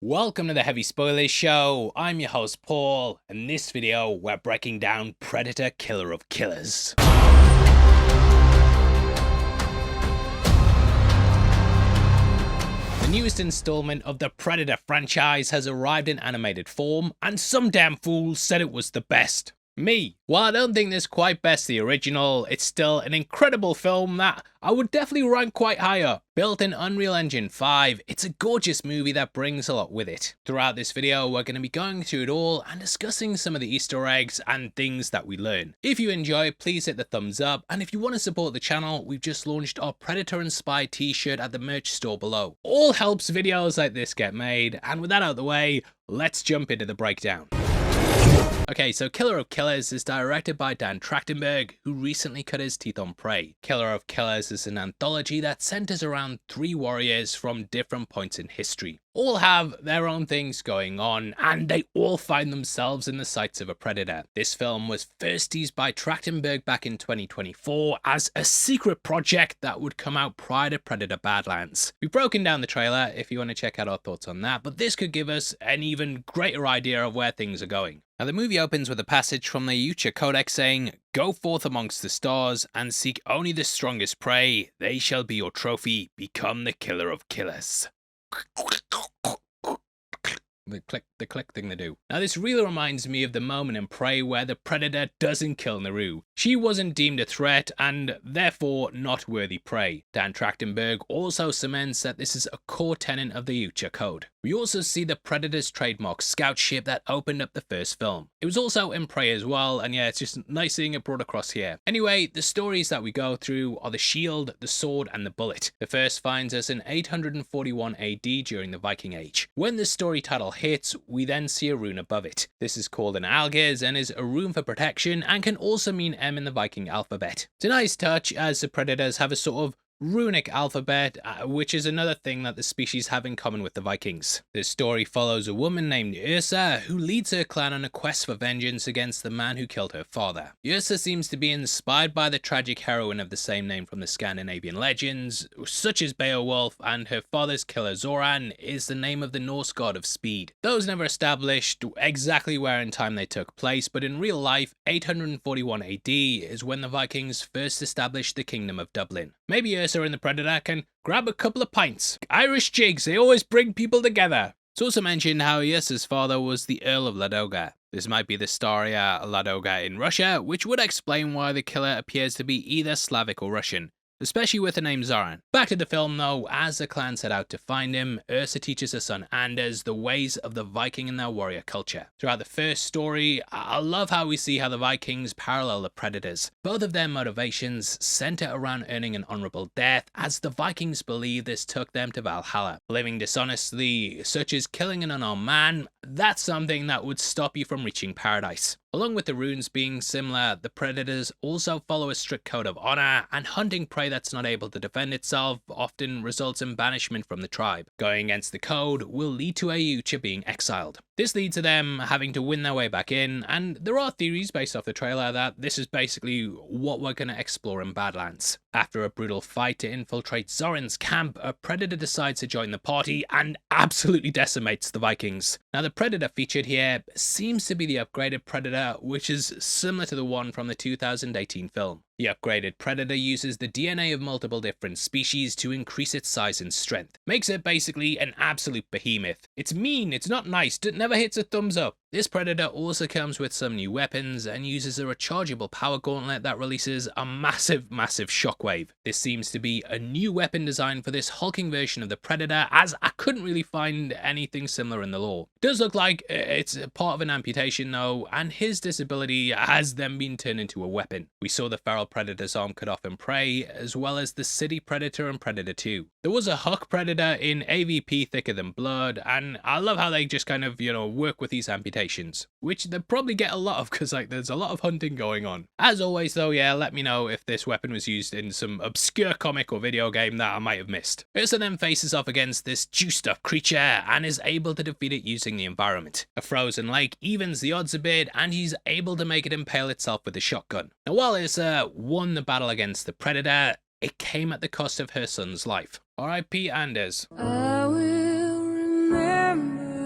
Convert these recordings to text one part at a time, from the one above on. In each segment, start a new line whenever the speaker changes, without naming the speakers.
Welcome to the Heavy Spoilers Show. I'm your host Paul, and in this video we're breaking down Predator Killer of Killers. The newest installment of the Predator franchise has arrived in animated form, and some damn fools said it was the best. Me. While I don't think this quite best the original, it's still an incredible film that I would definitely rank quite higher. Built in Unreal Engine 5, it's a gorgeous movie that brings a lot with it. Throughout this video, we're going to be going through it all and discussing some of the Easter eggs and things that we learn. If you enjoy, please hit the thumbs up, and if you want to support the channel, we've just launched our Predator Inspired t-shirt at the merch store below. All helps videos like this get made, and with that out of the way, let's jump into the breakdown. Okay, so Killer of Killers is directed by Dan Trachtenberg, who recently cut his teeth on Prey. Killer of Killers is an anthology that centers around 3 warriors from different points in history. All have their own things going on, and they all find themselves in the sights of a predator. This film was first teased by Trachtenberg back in 2024 as a secret project that would come out prior to Predator Badlands. We've broken down the trailer if you want to check out our thoughts on that, but this could give us an even greater idea of where things are going. Now, the movie opens with a passage from the Yucha Codex saying, "Go forth amongst the stars and seek only the strongest prey. They shall be your trophy. Become the killer of killers." The click thing they do. Now, this really reminds me of the moment in Prey where the Predator doesn't kill Naru. She wasn't deemed a threat and therefore not worthy prey. Dan Trachtenberg also cements that this is a core tenet of the Yucha Code. We also see the Predator's trademark scout ship that opened up the first film. It was also in Prey as well, and yeah, it's just nice seeing it brought across here. Anyway, the stories that we go through are the shield, the sword, and the bullet. The first finds us in 841 AD during the Viking Age. When the story title hits, we then see a rune above it. This is called an algiz and is a rune for protection and can also mean M in the Viking alphabet. It's a nice touch as the Predators have a sort of runic alphabet, which is another thing that the species have in common with the Vikings. This story follows a woman named Ursa who leads her clan on a quest for vengeance against the man who killed her father. Ursa seems to be inspired by the tragic heroine of the same name from the Scandinavian legends, such as Beowulf, and her father's killer Zoran is the name of the Norse god of speed. Those never established exactly where in time they took place, but in real life, 841 AD is when the Vikings first established the Kingdom of Dublin. Maybe Ursa and the Predator can grab a couple of pints. Irish jigs, they always bring people together. It's also mentioned how Ursa's father was the Earl of Ladoga. This might be the Staria Ladoga in Russia, which would explain why the killer appears to be either Slavic or Russian, especially with the name Zoran. Back to the film though, as the clan set out to find him, Ursa teaches her son Anders the ways of the Viking and their warrior culture. Throughout the first story, I love how we see how the Vikings parallel the Predators. Both of their motivations center around earning an honorable death, as the Vikings believe this took them to Valhalla. Living dishonestly, such as killing an unarmed man, that's something that would stop you from reaching paradise. Along with the runes being similar, the Predators also follow a strict code of honor, and hunting prey that's not able to defend itself often results in banishment from the tribe. Going against the code will lead to a Yucha being exiled. This leads to them having to win their way back in, and there are theories based off the trailer that this is basically what we're going to explore in Badlands. After a brutal fight to infiltrate Zoran's camp, a Predator decides to join the party and absolutely decimates the Vikings. Now, the Predator featured here seems to be the upgraded Predator, which is similar to the one from the 2018 film. The upgraded Predator uses the DNA of multiple different species to increase its size and strength. Makes it basically an absolute behemoth. It's mean, it's not nice, it never hits a thumbs up. This Predator also comes with some new weapons and uses a rechargeable power gauntlet that releases a massive shockwave. This seems to be a new weapon design for this hulking version of the Predator, as I couldn't really find anything similar in the lore. It does look like it's part of an amputation though, and his disability has then been turned into a weapon. We saw the feral Predator's arm cut off in Prey, as well as the City Predator in Predator 2. There was a Huck Predator in AVP Thicker Than Blood, and I love how they just kind of, work with these amputations, which they probably get a lot of because there's a lot of hunting going on. As always though, yeah, let me know if this weapon was used in some obscure comic or video game that I might have missed. Ursa then faces off against this juiced up creature and is able to defeat it using the environment. A frozen lake evens the odds a bit, and he's able to make it impale itself with a shotgun. Now, while Ursa won the battle against the Predator, it came at the cost of her son's life. R.I.P. Anders. I will remember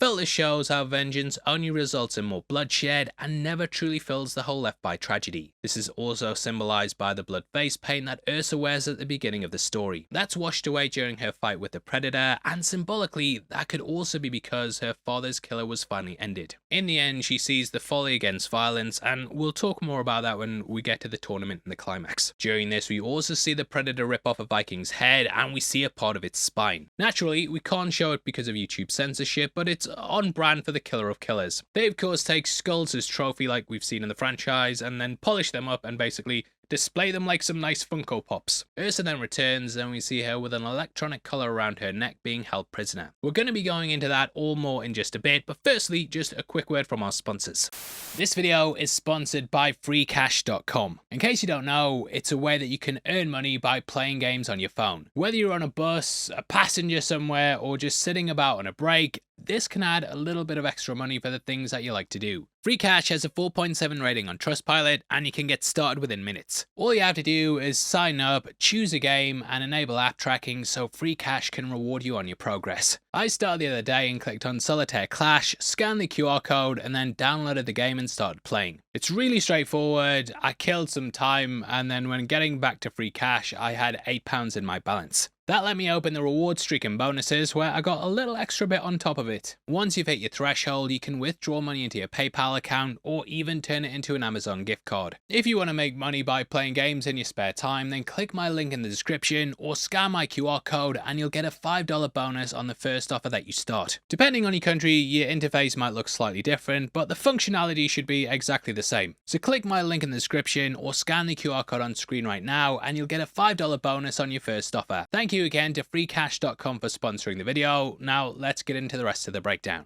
felt this shows how vengeance only results in more bloodshed and never truly fills the hole left by tragedy. This is also symbolized by the blood face paint that Ursa wears at the beginning of the story. That's washed away during her fight with the Predator, and symbolically, that could also be because her father's killer was finally ended. In the end, she sees the folly against violence, and we'll talk more about that when we get to the tournament and the climax. During this, we also see the Predator rip off a Viking's head, and we see a part of its spine. Naturally, we can't show it because of YouTube censorship, but it's on brand for the killer of killers. They of course take skulls as trophy like we've seen in the franchise, and then polish them up and basically display them like some nice Funko Pops. Ursa then returns, and we see her with an electronic collar around her neck being held prisoner. We're going to be going into that all more in just a bit, but firstly, just a quick word from our sponsors. This video is sponsored by freecash.com. In case you don't know, it's a way that you can earn money by playing games on your phone. Whether you're on a bus, a passenger somewhere, or just sitting about on a break, this can add a little bit of extra money for the things that you like to do. Free Cash has a 4.7 rating on Trustpilot, and you can get started within minutes. All you have to do is sign up, choose a game, and enable app tracking so Free Cash can reward you on your progress. I started the other day and clicked on Solitaire Clash, scanned the QR code, and then downloaded the game and started playing. It's really straightforward. I killed some time, and then when getting back to Free Cash, I had £8 in my balance. That let me open the reward streak and bonuses, where I got a little extra bit on top of it. Once you've hit your threshold, you can withdraw money into your PayPal account or even turn it into an Amazon gift card. If you want to make money by playing games in your spare time, then click my link in the description or scan my QR code and you'll get a $5 bonus on the first offer that you start. Depending on your country, your interface might look slightly different, but the functionality should be exactly the same. So click my link in the description or scan the QR code on screen right now and you'll get a $5 bonus on your first offer. Thank you again to freecash.com for sponsoring the video. Now let's get into the rest of the breakdown.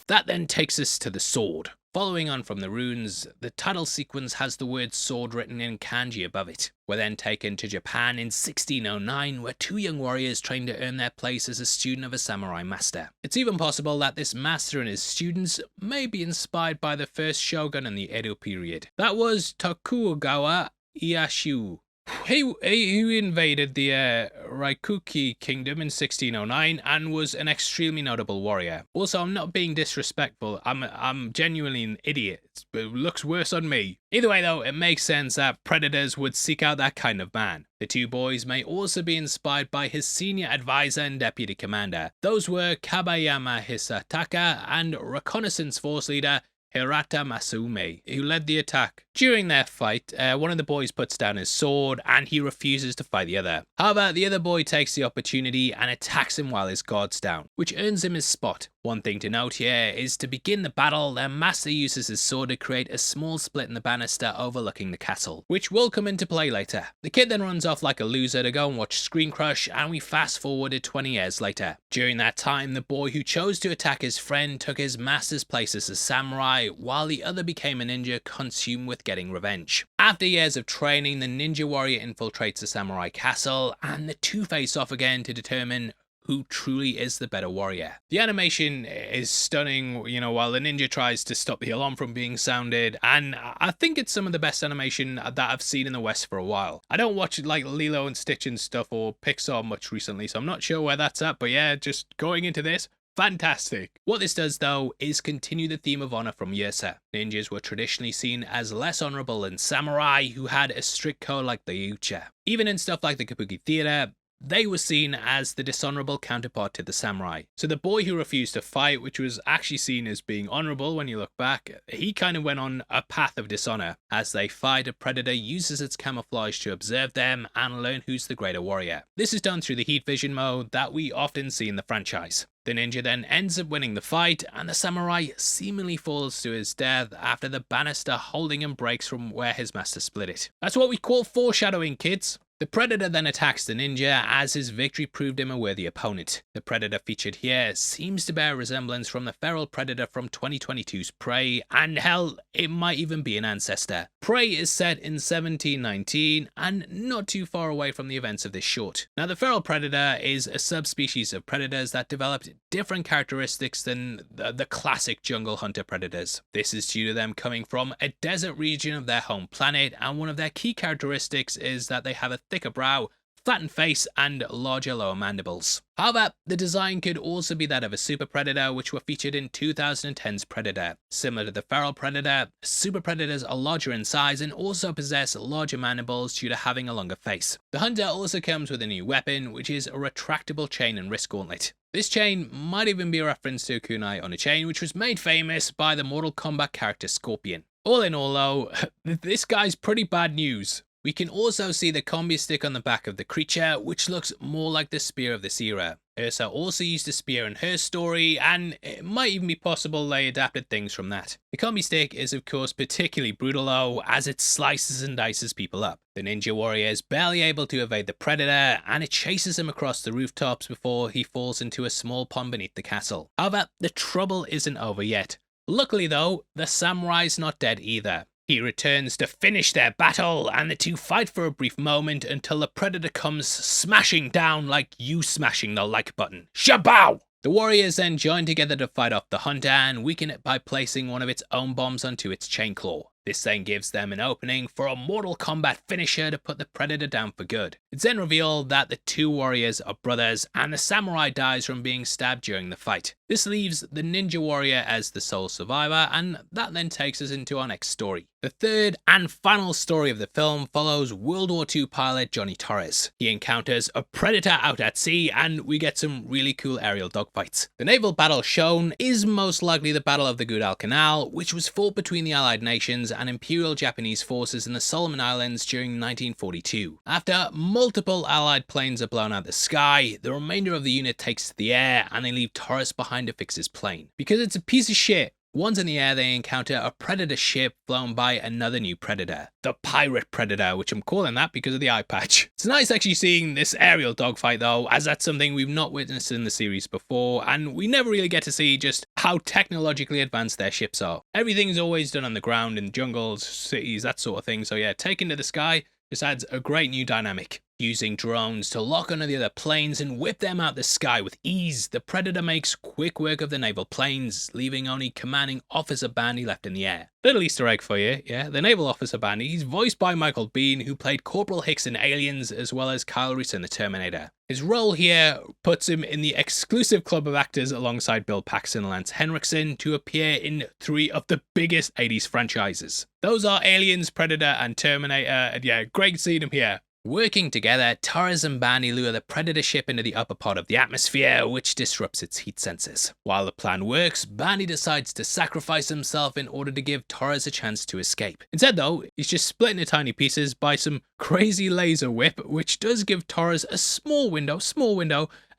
That then takes us to the sword. Following on from the runes, the title sequence has the word sword written in kanji above it. We're then taken to Japan in 1609, where two young warriors train to earn their place as a student of a samurai master. It's even possible that this master and his students may be inspired by the first shogun in the Edo period. That was Tokugawa Ieyasu. He invaded the Raikuki kingdom in 1609 and was an extremely notable warrior. Also, I'm not being disrespectful, I'm genuinely an idiot. It looks worse on me. Either way though, it makes sense that predators would seek out that kind of man. The two boys may also be inspired by his senior advisor and deputy commander. Those were Kabayama Hisataka and reconnaissance force leader Hirata Masume, who led the attack. During their fight, one of the boys puts down his sword and he refuses to fight the other. However, the other boy takes the opportunity and attacks him while his guard's down, which earns him his spot. One thing to note here is to begin the battle, their master uses his sword to create a small split in the banister overlooking the castle, which will come into play later. The kid then runs off like a loser to go and watch Screen Crush, and we fast forwarded 20 years later. During that time, the boy who chose to attack his friend took his master's place as a samurai, while the other became a ninja consumed with getting revenge. After years of training, the ninja warrior infiltrates the samurai castle, and the two face off again to determine who truly is the better warrior. The animation is stunning, while the ninja tries to stop the alarm from being sounded, and I think it's some of the best animation that I've seen in the West for a while. I don't watch like Lilo and Stitch and stuff or Pixar much recently, so I'm not sure where that's at, but yeah, just going into this, fantastic. What this does though is continue the theme of honor from Yrsa. Ninjas were traditionally seen as less honorable than samurai who had a strict code like the Ucha. Even in stuff like the Kabuki theater, they were seen as the dishonorable counterpart to the samurai. So the boy who refused to fight, which was actually seen as being honorable when you look back, he kind of went on a path of dishonor. As they fight, a predator uses its camouflage to observe them and learn who's the greater warrior. This is done through the heat vision mode that we often see in the franchise. The ninja then ends up winning the fight, and the samurai seemingly falls to his death after the banister holding him breaks from where his master split it. That's what we call foreshadowing, kids. The Predator then attacks the ninja as his victory proved him a worthy opponent. The Predator featured here seems to bear resemblance from the feral predator from 2022's Prey, and hell, it might even be an ancestor. Prey is set in 1719 and not too far away from the events of this short. Now the feral predator is a subspecies of predators that developed different characteristics than the classic jungle hunter predators. This is due to them coming from a desert region of their home planet, and one of their key characteristics is that they have a thicker brow, flattened face and larger lower mandibles. However, the design could also be that of a super predator, which were featured in 2010's Predator. Similar to the feral predator, super predators are larger in size and also possess larger mandibles due to having a longer face. The hunter also comes with a new weapon, which is a retractable chain and wrist gauntlet. This chain might even be a reference to a kunai on a chain, which was made famous by the Mortal Kombat character Scorpion. All in all though, this guy's pretty bad news. We can also see the combi stick on the back of the creature, which looks more like the spear of this era. Ursa also used a spear in her story, and it might even be possible they adapted things from that. The combi stick is of course particularly brutal though, as it slices and dices people up. The ninja warrior is barely able to evade the predator, and it chases him across the rooftops before he falls into a small pond beneath the castle. However, the trouble isn't over yet. Luckily though, the samurai's not dead either. He returns to finish their battle, and the two fight for a brief moment until the predator comes smashing down like you smashing the like button. Shabow! The warriors then join together to fight off the hunter and weaken it by placing one of its own bombs onto its chain claw. This then gives them an opening for a Mortal Kombat finisher to put the predator down for good. It's then revealed that the two warriors are brothers, and the samurai dies from being stabbed during the fight. This leaves the ninja warrior as the sole survivor, and that then takes us into our next story. The third and final story of the film follows World War II pilot Johnny Torres. He encounters a predator out at sea, and we get some really cool aerial dogfights. The naval battle shown is most likely the Battle of the Guadalcanal, which was fought between the Allied nations and Imperial Japanese forces in the Solomon Islands during 1942. After multiple Allied planes are blown out of the sky, the remainder of the unit takes to the air, and they leave Torres behind to fix his plane. Because it's a piece of shit, once in the air they encounter a predator ship flown by another new predator. The Pirate Predator, which I'm calling that because of the eye patch. It's nice actually seeing this aerial dogfight though, as that's something we've not witnessed in the series before, and we never really get to see just how technologically advanced their ships are. Everything's always done on the ground in jungles, cities, that sort of thing, so yeah, taken to the sky just adds a great new dynamic. Using drones to lock onto the other planes and whip them out the sky with ease, the Predator makes quick work of the naval planes, leaving only Commanding Officer Bandy left in the air. Little Easter egg for you, yeah, the Naval Officer Bandy, he's voiced by Michael Biehn, who played Corporal Hicks in Aliens, as well as Kyle Reese in The Terminator. His role here puts him in the exclusive club of actors alongside Bill Paxton and Lance Henriksen to appear in 3 of the biggest 80s franchises. Those are Aliens, Predator, and Terminator, and yeah, great seeing him here. Working together, Torres and Bandy lure the Predator ship into the upper part of the atmosphere, which disrupts its heat sensors. While the plan works, Bandy decides to sacrifice himself in order to give Torres a chance to escape. Instead though, he's just split into tiny pieces by some crazy laser whip, which does give Torres a small window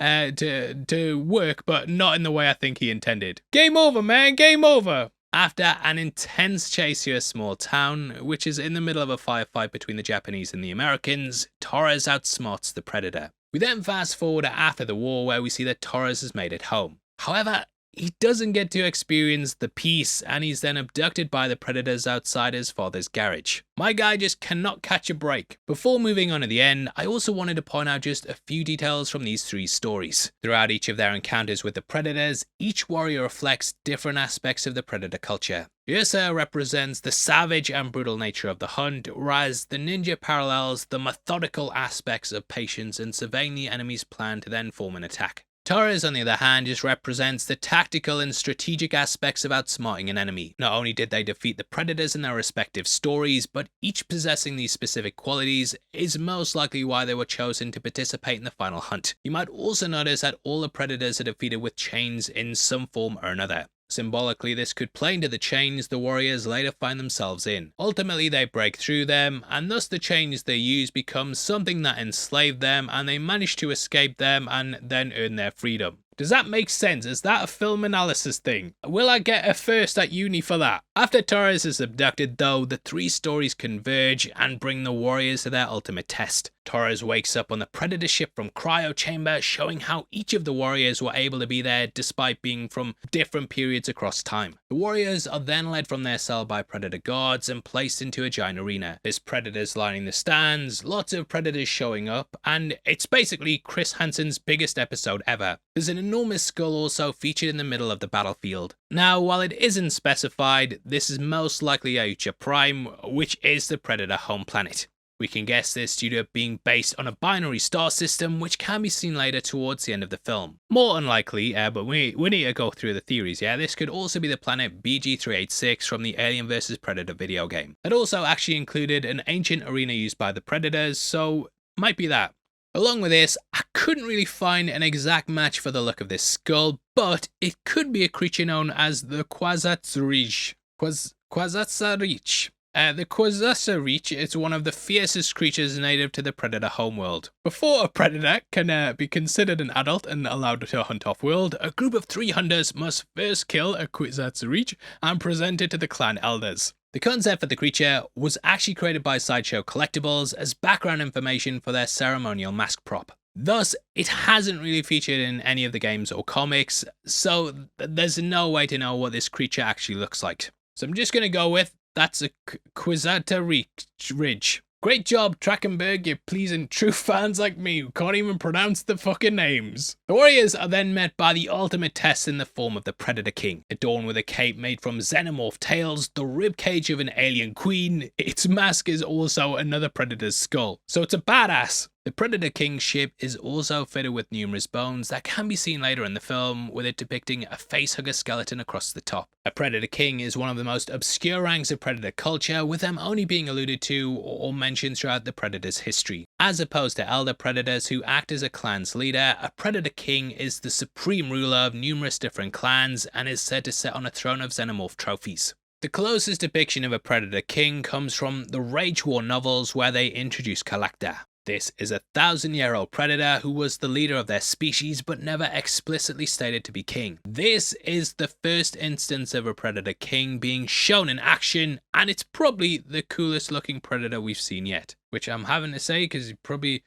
to work, but not in the way I think he intended. Game over, man, game over! After an intense chase through a small town, which is in the middle of a firefight between the Japanese and the Americans, Torres outsmarts the Predator. We then fast forward after the war, where we see that Torres has made it home. However, he doesn't get to experience the peace, and he's then abducted by the Predators outside his father's garage. My guy just cannot catch a break. Before moving on to the end, I also wanted to point out just a few details from these 3 stories. Throughout each of their encounters with the Predators, each warrior reflects different aspects of the Predator culture. Ursa represents the savage and brutal nature of the hunt, whereas the ninja parallels the methodical aspects of patience and surveying the enemy's plan to then form an attack. Torres, on the other hand, just represents the tactical and strategic aspects of outsmarting an enemy. Not only did they defeat the Predators in their respective stories, but each possessing these specific qualities is most likely why they were chosen to participate in the final hunt. You might also notice that all the Predators are defeated with chains in some form or another. Symbolically, this could play into the chains the warriors later find themselves in. Ultimately, they break through them, and thus the chains they use become something that enslaved them, and they manage to escape them and then earn their freedom. Does that make sense? Is that a film analysis thing? Will I get a first at uni for that? After Torres is abducted though, the 3 stories converge and bring the warriors to their ultimate test. Torres wakes up on the Predator ship from Cryo Chamber, showing how each of the warriors were able to be there despite being from different periods across time. The warriors are then led from their cell by Predator guards and placed into a giant arena. There's Predators lining the stands, lots of Predators showing up, and it's basically Chris Hansen's biggest episode ever. There's an enormous skull also featured in the middle of the battlefield. Now, while it isn't specified, this is most likely Ayucha Prime, which is the Predator home planet. We can guess this due to it being based on a binary star system, which can be seen later towards the end of the film. More unlikely, but we need to go through the theories, yeah? This could also be the planet BG-386 from the Alien vs Predator video game. It also actually included an ancient arena used by the Predators, so might be that. Along with this, I couldn't really find an exact match for the look of this skull, but it could be a creature known as the Quasatsareech. Quasatsareech. The Quasatsareech is one of the fiercest creatures native to the Predator homeworld. Before a Predator can be considered an adult and allowed to hunt off-world, a group of 3 hunters must first kill a Quasatsareech and present it to the clan elders. The concept for the creature was actually created by Sideshow Collectibles as background information for their ceremonial mask prop. Thus, it hasn't really featured in any of the games or comics, so there's no way to know what this creature actually looks like. So I'm just going to go with, that's a Quasatsareech. Great job, Trachtenberg, you're pleasing true fans like me who can't even pronounce the fucking names. The warriors are then met by the ultimate test in the form of the Predator King. Adorned with a cape made from xenomorph tails, the ribcage of an alien queen, its mask is also another predator's skull. So it's a badass. The Predator King ship is also fitted with numerous bones that can be seen later in the film, with it depicting a facehugger skeleton across the top. A Predator King is one of the most obscure ranks of Predator culture, with them only being alluded to or mentioned throughout the Predator's history. As opposed to elder Predators who act as a clan's leader, a Predator King is the supreme ruler of numerous different clans and is said to sit on a throne of xenomorph trophies. The closest depiction of a Predator King comes from the Rage War novels, where they introduce Kalacta. This is a 1,000-year-old predator who was the leader of their species but never explicitly stated to be king. This is the first instance of a Predator King being shown in action, and it's probably the coolest looking predator we've seen yet. Which I'm having to say because you're probably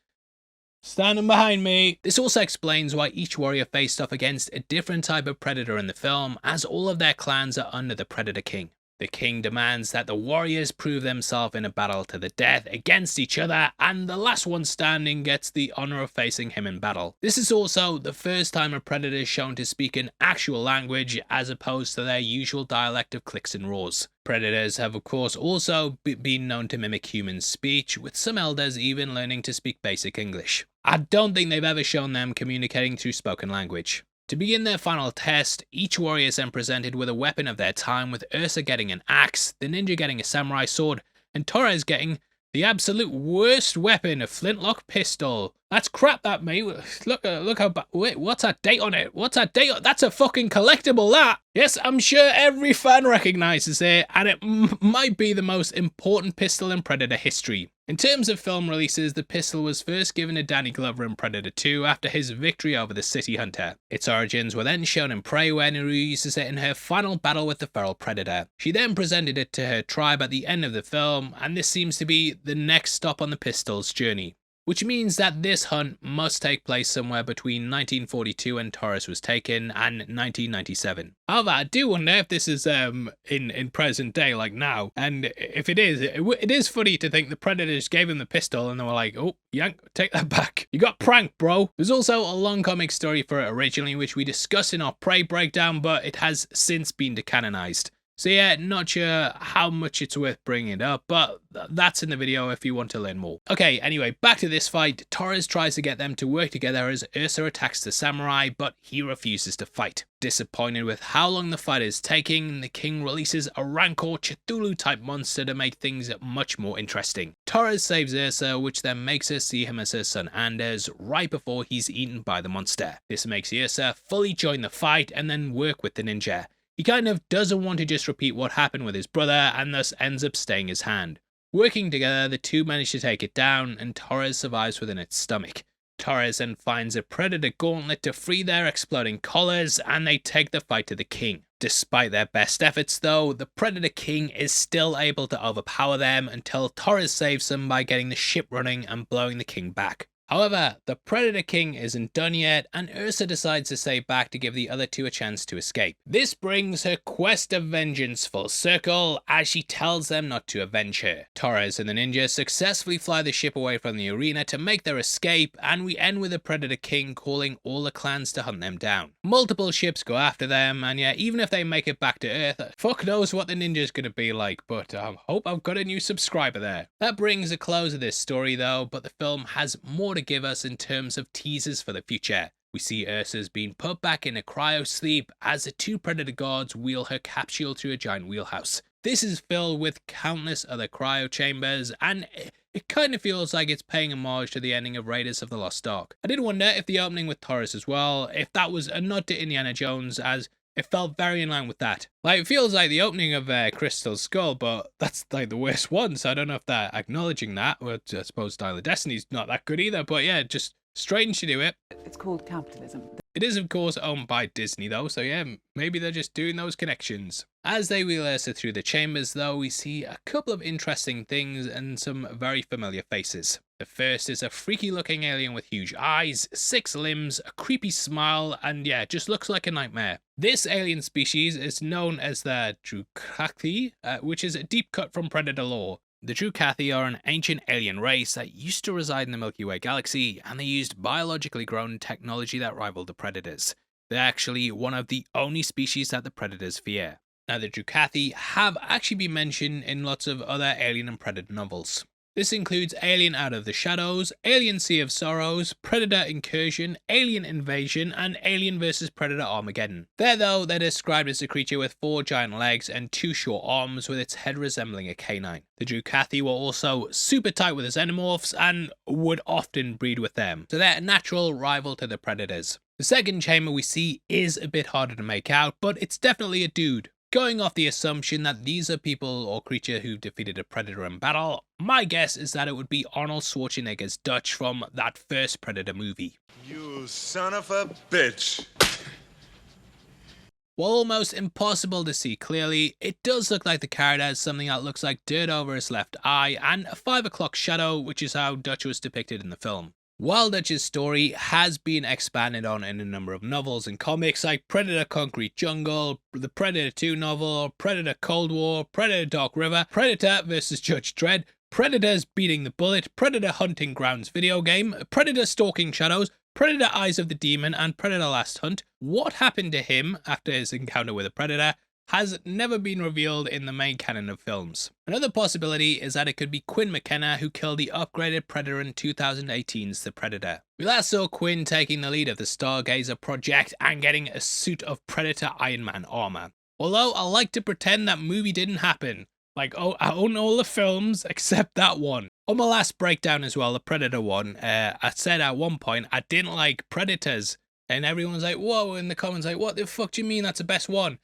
standing behind me. This also explains why each warrior faced off against a different type of predator in the film, as all of their clans are under the Predator King. The king demands that the warriors prove themselves in a battle to the death against each other, and the last one standing gets the honor of facing him in battle. This is also the first time a predator is shown to speak an actual language as opposed to their usual dialect of clicks and roars. Predators have of course also been known to mimic human speech, with some elders even learning to speak basic English. I don't think they've ever shown them communicating through spoken language. To begin their final test, each warrior is then presented with a weapon of their time, with Ursa getting an axe, the ninja getting a samurai sword, and Torres getting the absolute worst weapon, a flintlock pistol. That's crap, that, mate. Look how wait, what's that date on it? What's that date on? That's a fucking collectible, that. Yes, I'm sure every fan recognizes it, and it might be the most important pistol in Predator history. In terms of film releases, the pistol was first given to Danny Glover in Predator 2 after his victory over the City Hunter. Its origins were then shown in Prey, where Naru uses it in her final battle with the feral predator. She then presented it to her tribe at the end of the film, and this seems to be the next stop on the pistol's journey. Which means that this hunt must take place somewhere between 1942 when Torres was taken and 1997. However, I do wonder if this is in present day, like now, and if it is, it is funny to think the Predators gave him the pistol and they were like, oh, yank, take that back. You got pranked, bro. There's also a long comic story for it originally, which we discussed in our Prey breakdown, but it has since been decanonized. So yeah, not sure how much it's worth bringing it up, but that's in the video if you want to learn more. Okay, anyway, back to this fight. Torres tries to get them to work together as Ursa attacks the samurai, but he refuses to fight. Disappointed with how long the fight is taking, the king releases a Rancor Cthulhu-type monster to make things much more interesting. Torres saves Ursa, which then makes her see him as her son Anders right before he's eaten by the monster. This makes Ursa fully join the fight and then work with the ninja. He kind of doesn't want to just repeat what happened with his brother and thus ends up staying his hand. Working together, the two manage to take it down and Torres survives within its stomach. Torres then finds a predator gauntlet to free their exploding collars and they take the fight to the king. Despite their best efforts though, the Predator King is still able to overpower them until Torres saves them by getting the ship running and blowing the king back. However, the Predator King isn't done yet, and Ursa decides to stay back to give the other two a chance to escape. This brings her quest of vengeance full circle, as she tells them not to avenge her. Torres and the ninja successfully fly the ship away from the arena to make their escape, and we end with the Predator King calling all the clans to hunt them down. Multiple ships go after them, and yeah, even if they make it back to Earth, fuck knows what the ninja's gonna be like, but I hope I've got a new subscriber there. That brings a close of this story though, but the film has more to give us in terms of teasers for the future. We see Ursa's being put back in a cryo sleep as the two Predator guards wheel her capsule through a giant wheelhouse. This is filled with countless other cryo chambers, and it kind of feels like it's paying homage to the ending of Raiders of the Lost Ark. I did wonder if the opening with Torres as well, if that was a nod to Indiana Jones, as it felt very in line with that. Like, it feels like the opening of Crystal Skull, but that's like the worst one, so I don't know if they're acknowledging that. Well, I suppose Dial of Destiny's not that good either, but yeah, just strange to do it.
It's called capitalism.
It is, of course, owned by Disney, though, so yeah, maybe they're just doing those connections. As they wheel Ursa through the chambers, though, we see a couple of interesting things and some very familiar faces. The first is a freaky-looking alien with huge eyes, 6 limbs, a creepy smile, and yeah, just looks like a nightmare. This alien species is known as the Drukathi, which is a deep cut from Predator lore. The Drukathi are an ancient alien race that used to reside in the Milky Way galaxy, and they used biologically grown technology that rivaled the Predators. They're actually one of the only species that the Predators fear. Now, the Drukathi have actually been mentioned in lots of other Alien and Predator novels. This includes Alien Out of the Shadows, Alien Sea of Sorrows, Predator Incursion, Alien Invasion, and Alien vs Predator Armageddon. There though, they're described as a creature with 4 giant legs and 2 short arms with its head resembling a canine. The Drukathi were also super tight with the xenomorphs and would often breed with them, so they're a natural rival to the Predators. The second chamber we see is a bit harder to make out, but it's definitely a dude. Going off the assumption that these are people or creature who've defeated a Predator in battle, my guess is that it would be Arnold Schwarzenegger's Dutch from that first Predator movie.
You son of a bitch.
While almost impossible to see clearly, it does look like the character has something that looks like dirt over his left eye and a 5 o'clock shadow, which is how Dutch was depicted in the film. While Dutch's story has been expanded on in a number of novels and comics like Predator Concrete Jungle, the Predator 2 novel, Predator Cold War, Predator Dark River, Predator vs Judge Dredd, Predators Beating the Bullet, Predator Hunting Grounds video game, Predator Stalking Shadows, Predator Eyes of the Demon, and Predator Last Hunt, what happened to him after his encounter with a Predator has never been revealed in the main canon of films. Another possibility is that it could be Quinn McKenna who killed the upgraded Predator in 2018's The Predator. We last saw Quinn taking the lead of the Stargazer project and getting a suit of Predator Iron Man armor. Although I like to pretend that movie didn't happen. Like, oh, I own all the films except that one. On my last breakdown as well, the Predator one, I said at one point I didn't like Predators. And everyone's like, whoa, in the comments, like, what the fuck do you mean that's the best one?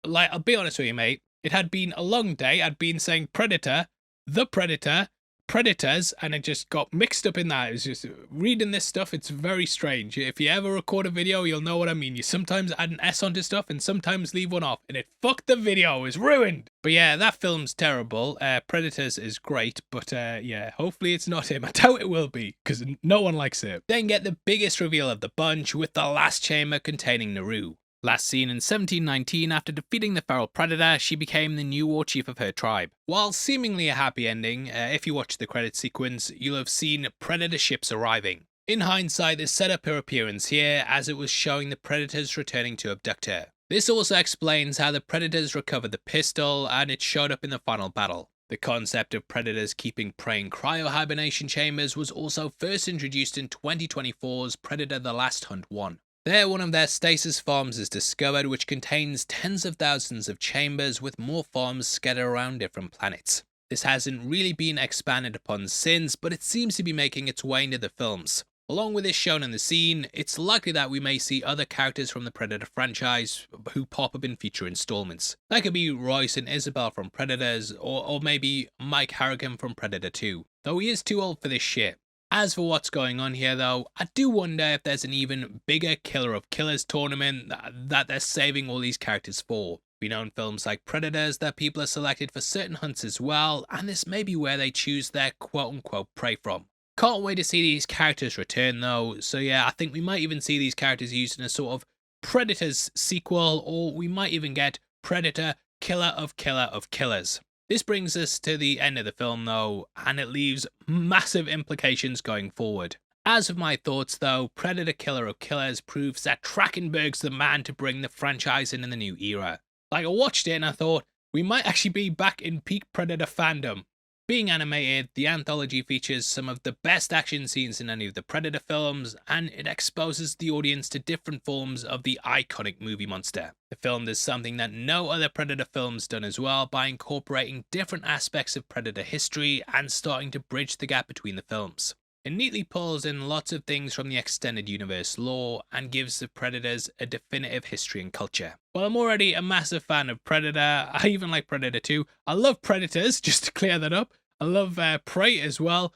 Like, I'll be honest with you, mate. It had been a long day. I'd been saying Predator, The Predator, Predators, and it just got mixed up in that. It was just reading this stuff. It's very strange. If you ever record a video, you'll know what I mean. You sometimes add an S onto stuff and sometimes leave one off, and it fucked the video. It was ruined. But yeah, that film's terrible. Predators is great, but yeah, hopefully it's not him. I doubt it will be, because no one likes it. Then get the biggest reveal of the bunch with the last chamber containing Naru. Last seen in 1719, after defeating the feral predator, she became the new war chief of her tribe. While seemingly a happy ending, if you watch the credit sequence, you'll have seen predator ships arriving. In hindsight, this set up her appearance here, as it was showing the predators returning to abduct her. This also explains how the predators recovered the pistol, and it showed up in the final battle. The concept of predators keeping prey in cryo-hibernation chambers was also first introduced in 2024's Predator The Last Hunt 1. There, one of their stasis farms is discovered, which contains tens of thousands of chambers with more farms scattered around different planets. This hasn't really been expanded upon since, but it seems to be making its way into the films. Along with this shown in the scene, it's likely that we may see other characters from the Predator franchise who pop up in future installments. That could be Royce and Isabel from Predators, or maybe Mike Harrigan from Predator 2, though he is too old for this shit. As for what's going on here though, I do wonder if there's an even bigger Killer of Killers tournament that they're saving all these characters for. We know in films like Predators that people are selected for certain hunts as well, and this may be where they choose their quote-unquote prey from. Can't wait to see these characters return though, so yeah, I think we might even see these characters used in a sort of Predators sequel, or we might even get Predator Killer of Killers. This brings us to the end of the film though, and it leaves massive implications going forward. As of my thoughts though, Predator Killer of Killers proves that Trachtenberg's the man to bring the franchise in the new era. Like, I watched it and I thought, we might actually be back in peak Predator fandom. Being animated, the anthology features some of the best action scenes in any of the Predator films, and it exposes the audience to different forms of the iconic movie monster. The film does something that no other Predator film's done as well, by incorporating different aspects of Predator history and starting to bridge the gap between the films. It neatly pulls in lots of things from the extended universe lore and gives the Predators a definitive history and culture. While I'm already a massive fan of Predator, I even like Predator 2. I love Predators, just to clear that up. I love Prey as well.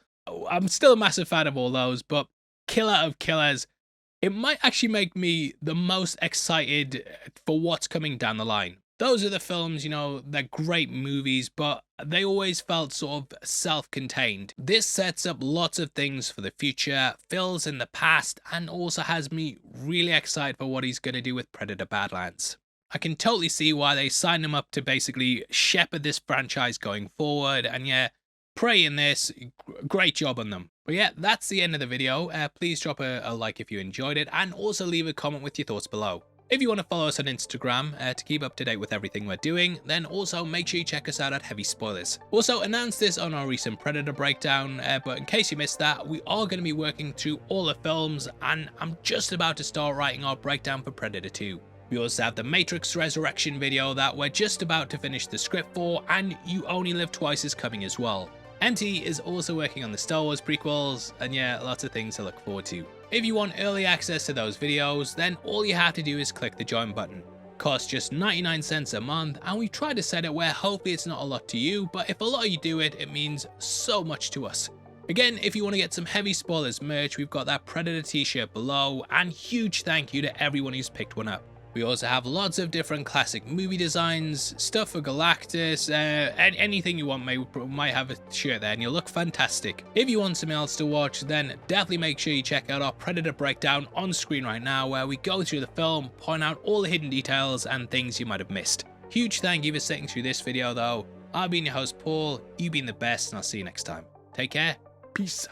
I'm still a massive fan of all those, but Killer of Killers, it might actually make me the most excited for what's coming down the line. Those are the films, you know, they're great movies, but they always felt sort of self-contained. This sets up lots of things for the future, fills in the past, and also has me really excited for what he's going to do with Predator Badlands. I can totally see why they signed him up to basically shepherd this franchise going forward, and yeah, Prey in this, great job on them. But yeah, that's the end of the video. Please drop a like if you enjoyed it, and also leave a comment with your thoughts below. If you want to follow us on Instagram to keep up to date with everything we're doing, then also make sure you check us out at Heavy Spoilers. Also announced this on our recent Predator breakdown, but in case you missed that, we are going to be working through all the films, and I'm just about to start writing our breakdown for Predator 2. We also have the Matrix Resurrection video that we're just about to finish the script for, and You Only Live Twice is coming as well. MT is also working on the Star Wars prequels, and yeah, lots of things to look forward to. If you want early access to those videos, then all you have to do is click the join button. Costs just 99 cents a month, and we try to set it where hopefully it's not a lot to you, but if a lot of you do it, it means so much to us. Again, if you want to get some Heavy Spoilers merch, we've got that Predator t-shirt below, and huge thank you to everyone who's picked one up. We also have lots of different classic movie designs, stuff for Galactus, anything you want, might have a shirt there and you'll look fantastic. If you want something else to watch, then definitely make sure you check out our Predator breakdown on screen right now, where we go through the film, point out all the hidden details and things you might have missed. Huge thank you for sitting through this video though. I've been your host Paul, you've been the best, and I'll see you next time. Take care, peace.